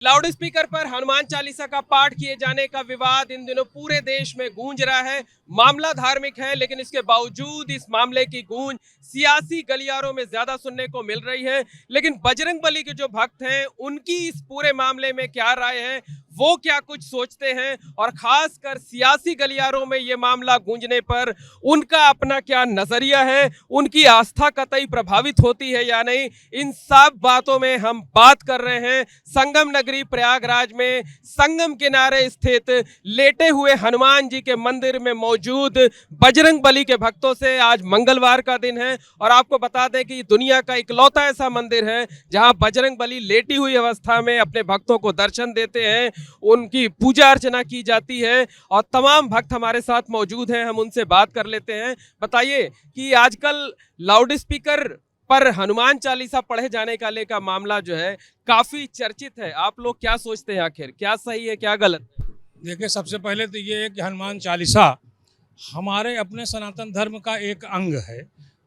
Loud speaker पर हनुमान चालीसा का पाठ किए जाने का विवाद इन दिनों पूरे देश में गूंज रहा है। मामला धार्मिक है, लेकिन इसके बावजूद इस मामले की गूंज सियासी गलियारों में ज्यादा सुनने को मिल रही है। लेकिन बजरंगबली के जो भक्त हैं, उनकी इस पूरे मामले में क्या राय है, वो क्या कुछ सोचते हैं, और खासकर सियासी गलियारों में ये मामला गूंजने पर उनका अपना क्या नजरिया है, उनकी आस्था कतई प्रभावित होती है या नहीं, इन सब बातों में हम बात कर रहे हैं। संगम नगरी प्रयागराज में संगम किनारे स्थित लेटे हुए हनुमान जी के मंदिर में मौजूद बजरंगबली के भक्तों से। आज मंगलवार का दिन है और आपको बता दें कि दुनिया का इकलौता ऐसा मंदिर है जहां बजरंगबली लेटी हुई अवस्था में अपने भक्तों को दर्शन देते हैं, उनकी पूजा अर्चना की जाती है और तमाम भक्त हमारे साथ मौजूद हैं। हम उनसे बात कर लेते हैं। बताइए कि आजकल लाउड स्पीकर पर हनुमान चालीसा पढ़े जाने का लेकर मामला जो है काफी चर्चित है। आप लोग क्या सोचते हैं, आखिर क्या सही है क्या गलत? देखिए, सबसे पहले तो ये है कि हनुमान चालीसा हमारे अपने सनातन धर्म का एक अंग है।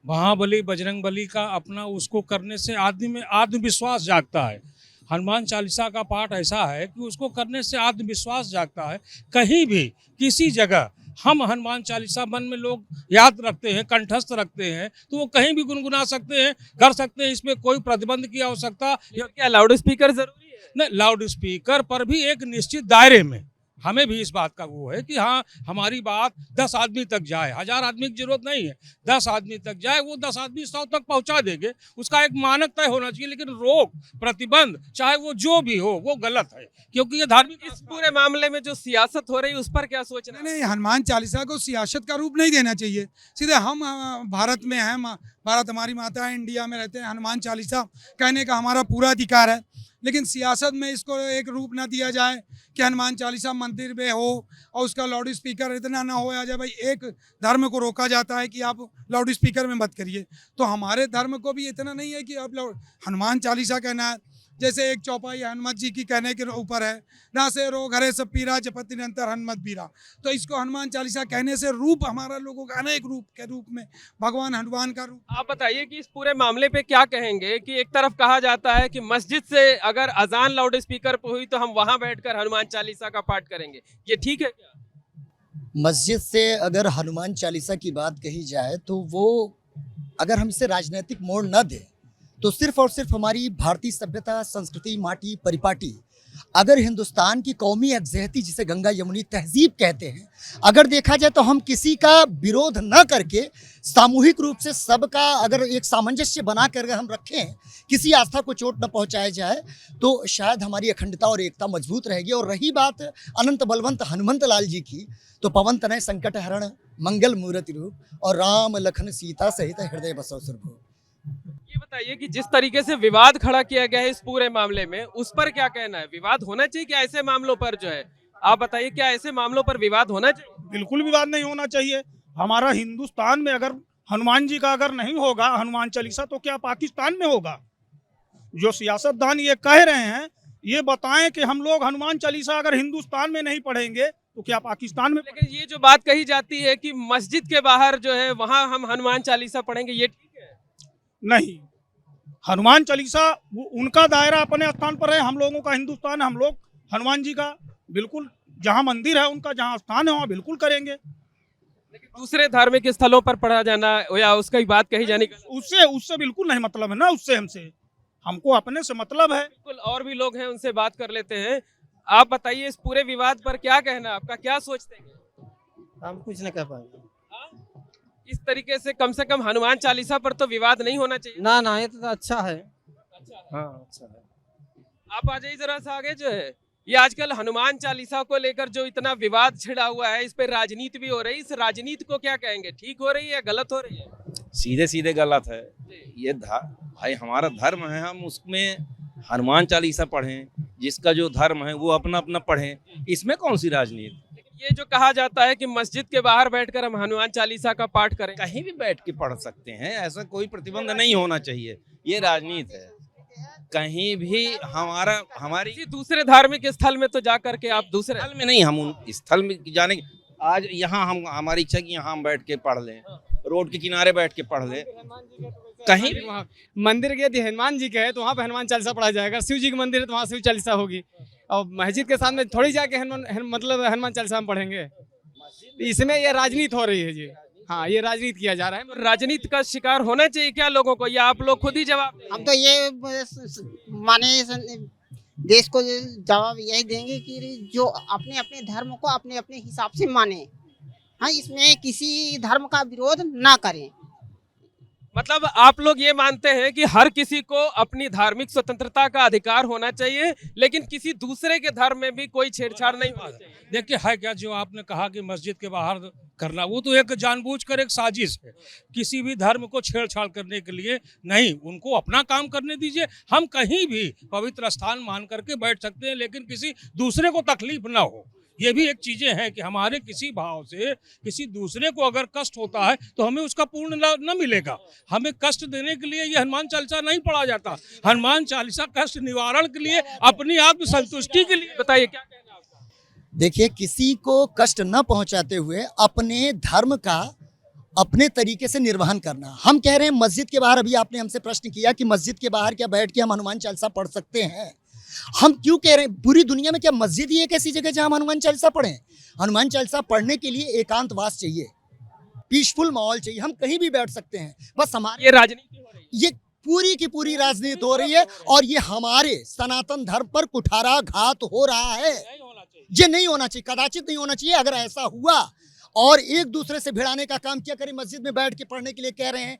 महाबली बजरंगबली का अपना उसको करने से आदमी में आत्मविश्वास जागता है। हनुमान चालीसा का पाठ ऐसा है कि उसको करने से आत्मविश्वास जागता है। कहीं भी किसी जगह हम हनुमान चालीसा मन में लोग याद रखते हैं, कंठस्थ रखते हैं, तो वो कहीं भी गुनगुना सकते हैं, कर सकते हैं। इसमें कोई प्रतिबंध की आवश्यकता क्या लाउड स्पीकर जरूरी है? नहीं, लाउड स्पीकर पर भी एक निश्चित दायरे में हमें भी इस बात का वो है कि हाँ, हमारी बात 10 आदमी तक जाए। 1000 आदमी की जरूरत नहीं है, 10 आदमी तक जाए। वो 10 आदमी 100 तक पहुंचा देंगे, उसका एक मानक तय होना चाहिए। लेकिन रोक प्रतिबंध चाहे वो जो भी हो, वो गलत है, क्योंकि ये धार्मिक। इस पूरे मामले में जो सियासत हो रही है उस पर क्या सोचना है? नहीं, हनुमान चालीसा को सियासत का रूप नहीं देना चाहिए। सीधे हम भारत में हैं, भारत हमारी माता है, इंडिया में रहते हैं। हनुमान चालीसा कहने का हमारा पूरा अधिकार है, लेकिन सियासत में इसको एक रूप ना दिया जाए कि हनुमान चालीसा मंदिर में हो और उसका लाउड स्पीकर इतना ना हो आ जाए। भाई, एक धर्म को रोका जाता है कि आप लाउड स्पीकर में मत करिए, तो हमारे धर्म को भी इतना नहीं है कि आप हनुमान चालीसा कहना है। जैसे एक चौपाई हनुमत जी की कहने के ऊपर है, ना से रो घरे सब पीरा जपति निरंतर हनुमत बीरा। तो इसको हनुमान चालीसा कहने से रूप हमारा लोगों का अनेक रूप के रूप में भगवान हनुमान का रूप। आप बताइए कि इस पूरे मामले पे क्या कहेंगे कि एक तरफ कहा जाता है कि मस्जिद से अगर अजान लाउड स्पीकर पे हुई तो हम वहां बैठकर हनुमान चालीसा का पाठ करेंगे, ये ठीक है क्या? मस्जिद से अगर हनुमान चालीसा की बात कही जाए तो वो अगर हम इसे राजनीतिक मोड़ न दें तो सिर्फ और सिर्फ हमारी भारतीय सभ्यता, संस्कृति, माटी, परिपाटी, अगर हिंदुस्तान की कौमी यकजहती जिसे गंगा यमुनी तहजीब कहते हैं, अगर देखा जाए तो हम किसी का विरोध न करके सामूहिक रूप से सबका अगर एक सामंजस्य बना कर हम रखें, किसी आस्था को चोट न पहुंचाया जाए, तो शायद हमारी अखंडता और एकता मजबूत रहेगी। और रही बात अनंत बलवंत हनुमंत लाल जी की, तो पवन तनय संकट हरण मंगल मूर्ति रूप और राम लखन सीता सहित हृदय बसव सुरभूप। ये बताइए कि जिस तरीके से विवाद खड़ा किया गया है इस पूरे मामले में, उस पर क्या कहना है? विवाद होना चाहिए क्या ऐसे मामलों पर जो है? आप बताइए, क्या ऐसे मामलों पर विवाद होना चाहिए? बिल्कुल विवाद नहीं होना चाहिए। हमारा हिंदुस्तान में अगर हनुमान जी का अगर नहीं होगा हनुमान चालीसा, तो क्या पाकिस्तान में होगा? जो सियासतदान ये कह रहे हैं, ये बताएं कि हम लोग हनुमान चालीसा अगर हिंदुस्तान में नहीं पढ़ेंगे तो क्या पाकिस्तान में? लेकिन ये जो बात कही जाती है कि मस्जिद के बाहर जो है वहां हम हनुमान चालीसा पढ़ेंगे, ये ठीक है? नहीं, हनुमान चालीसा उनका दायरा अपने स्थान पर है। हम लोगों का हिंदुस्तान है, हम लोग हनुमान जी का बिल्कुल जहां मंदिर है उनका जहां स्थान है वहां बिल्कुल करेंगे। लेकिन दूसरे धार्मिक स्थलों पर पढ़ा जाना या उसका ही बात कही जानी, उससे बिल्कुल नहीं मतलब है ना। उससे हमको अपने से मतलब है। बिल्कुल। और भी लोग हैं, उनसे बात कर लेते हैं। आप बताइए, इस पूरे विवाद पर क्या कहना है आपका, क्या सोचते हैं? हम कुछ नहीं कर पाएंगे। इस तरीके से कम हनुमान चालीसा पर तो विवाद नहीं होना चाहिए। ना, ये तो अच्छा है। अच्छा है। हाँ, अच्छा है। आप आ जाइए जरा सा आगे। जो है ये आजकल हनुमान चालीसा को लेकर जो इतना विवाद छिड़ा हुआ है, इस पे राजनीति भी हो रही है। इस राजनीति को क्या कहेंगे, ठीक हो रही है या गलत हो रही है? सीधे सीधे गलत है ये। भाई, हमारा धर्म है, हम उसमें हनुमान चालीसा पढ़ें। जिसका जो धर्म है वो अपना अपना पढ़ें, इसमें कौन सी राजनीति? ये जो कहा जाता है कि मस्जिद के बाहर बैठकर हम हनुमान चालीसा का पाठ करें, कहीं भी बैठ के पढ़ सकते हैं, ऐसा कोई प्रतिबंध नहीं होना चाहिए। ये राजनीति है। कहीं भी हमारी किसी दूसरे धार्मिक स्थल में तो जा करके आप दूसरे स्थल में नहीं, हम उन स्थल में जाने आज यहाँ हम हमारी इच्छा कि यहाँ हम बैठ के पढ़ लें, रोड के किनारे बैठ के पढ़ लें। कहीं वहाँ मंदिर के यदि हनुमान जी के है तो वहाँ पे हनुमान चालीसा पढ़ा जाएगा, शिव जी के मंदिर है तो वहाँ शिव चालीसा होगी, और मस्जिद के सामने थोड़ी जाके मतलब हनुमान चालीसा हम पढ़ेंगे। इसमें ये राजनीति हो रही है जी, हाँ ये राजनीति किया जा रहा है। राजनीति का शिकार होना चाहिए क्या लोगों को, या आप लोग खुद ही जवाब दें? हम तो ये माने देश को जवाब यही देंगे कि जो अपने अपने धर्म को अपने अपने हिसाब से माने, हाँ इसमें किसी धर्म का विरोध ना करें। मतलब आप लोग ये मानते हैं कि हर किसी को अपनी धार्मिक स्वतंत्रता का अधिकार होना चाहिए, लेकिन किसी दूसरे के धर्म में भी कोई छेड़छाड़ नहीं होनी चाहिए। देखिए है क्या, जो आपने कहा कि मस्जिद के बाहर करना, वो तो एक जानबूझकर एक साजिश है, किसी भी धर्म को छेड़छाड़ करने के लिए नहीं। उनको अपना काम करने दीजिए, हम कहीं भी पवित्र स्थान मान करके बैठ सकते हैं, लेकिन किसी दूसरे को तकलीफ ना हो। ये भी एक चीजें हैं कि हमारे किसी भाव से किसी दूसरे को अगर कष्ट होता है तो हमें उसका पूर्ण लाभ न मिलेगा। हमें कष्ट देने के लिए ये हनुमान चालीसा नहीं पढ़ा जाता। हनुमान चालीसा कष्ट निवारण के लिए, अपनी आत्म संतुष्टि के लिए। बताइए क्या कहना है आपका? देखिए, किसी को कष्ट न पहुंचाते हुए अपने धर्म का अपने तरीके से निर्वहन करना। हम कह रहे हैं मस्जिद के बाहर, अभी आपने हमसे प्रश्न किया कि मस्जिद के बाहर क्या बैठ के हम हनुमान चालीसा पढ़ सकते हैं। हम क्यों कह रहे हैं, पूरी दुनिया में क्या मस्जिद ही एक ऐसी जगह जहां हम हनुमान चालीसा पढ़ें? हनुमान चालीसा पढ़ने के लिए एकांतवास चाहिए, पीसफुल माहौल चाहिए। हम कहीं भी बैठ सकते हैं, बस हमारे ये राजनीति हो रही है। ये पूरी की पूरी राजनीति हो रही है और ये हमारे सनातन धर्म पर कुठाराघात हो रहा है। ये नहीं होना चाहिए, कदाचित नहीं होना चाहिए। अगर ऐसा हुआ और एक दूसरे से भिड़ाने का काम किया करें, मस्जिद में बैठ के पढ़ने के लिए कह रहे हैं,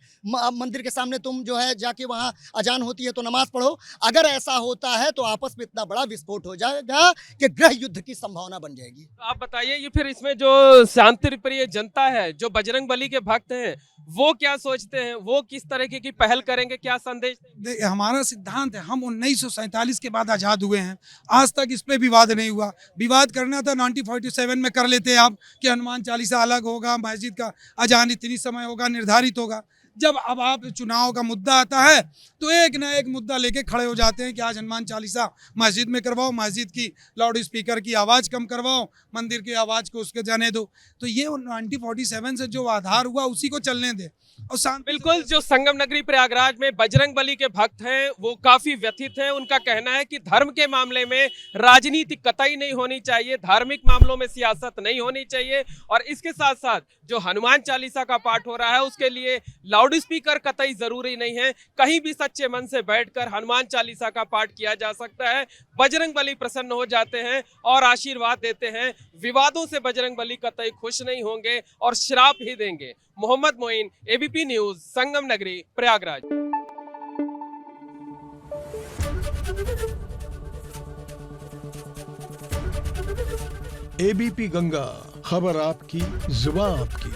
मंदिर के सामने तुम जो है जाके वहाँ अजान होती है तो नमाज पढ़ो। अगर ऐसा होता है तो आपस में इतना बड़ा विस्फोट हो जाएगा कि गृह युद्ध की संभावना बन जाएगी। आप बताइए, ये फिर इसमें जो शांति प्रिय जनता है, जो बजरंग बली के भक्त हैं, वो क्या सोचते हैं? वो किस तरीके की पहल करेंगे? क्या संदेश देंगे? हमारा सिद्धांत है, हम 1947 के बाद आज़ाद हुए हैं, आज तक इस पे विवाद नहीं हुआ। विवाद करना था 1947 में कर लेते आप कि हनुमान चालीसा अलग होगा, मस्जिद का अजान इतनी समय होगा, निर्धारित होगा। जब अब आप चुनाव का मुद्दा आता है तो एक ना एक मुद्दा लेके खड़े हो जाते हैं कि आज हनुमान चालीसा मस्जिद में करवाओ, मस्जिद की लाउड स्पीकर की आवाज़ कम करवाओ, मंदिर की आवाज़ को उसके जाने दो। तो ये 1947 से जो आधार हुआ उसी को चलने दे। और बिल्कुल, जो संगम नगरी प्रयागराज में बजरंग बली के भक्त हैं वो काफी व्यथित हैं। उनका कहना है कि धर्म के मामले में राजनीति कतई नहीं होनी चाहिए, धार्मिक मामलों में सियासत नहीं होनी चाहिए, और इसके साथ साथ जो हनुमान चालीसा का पाठ हो रहा है उसके लिए लाउड स्पीकर कतई जरूरी नहीं है। कहीं भी सच्चे मन से बैठकर हनुमान चालीसा का पाठ किया जा सकता है। बजरंग बली प्रसन्न हो जाते हैं और आशीर्वाद देते हैं। विवादों से बजरंग बली कतई खुश नहीं होंगे और श्राप ही देंगे। मोहम्मद मोइन, एबीपी न्यूज, संगम नगरी, प्रयागराज। एबीपी गंगा, खबर आपकी, जुबान आपकी।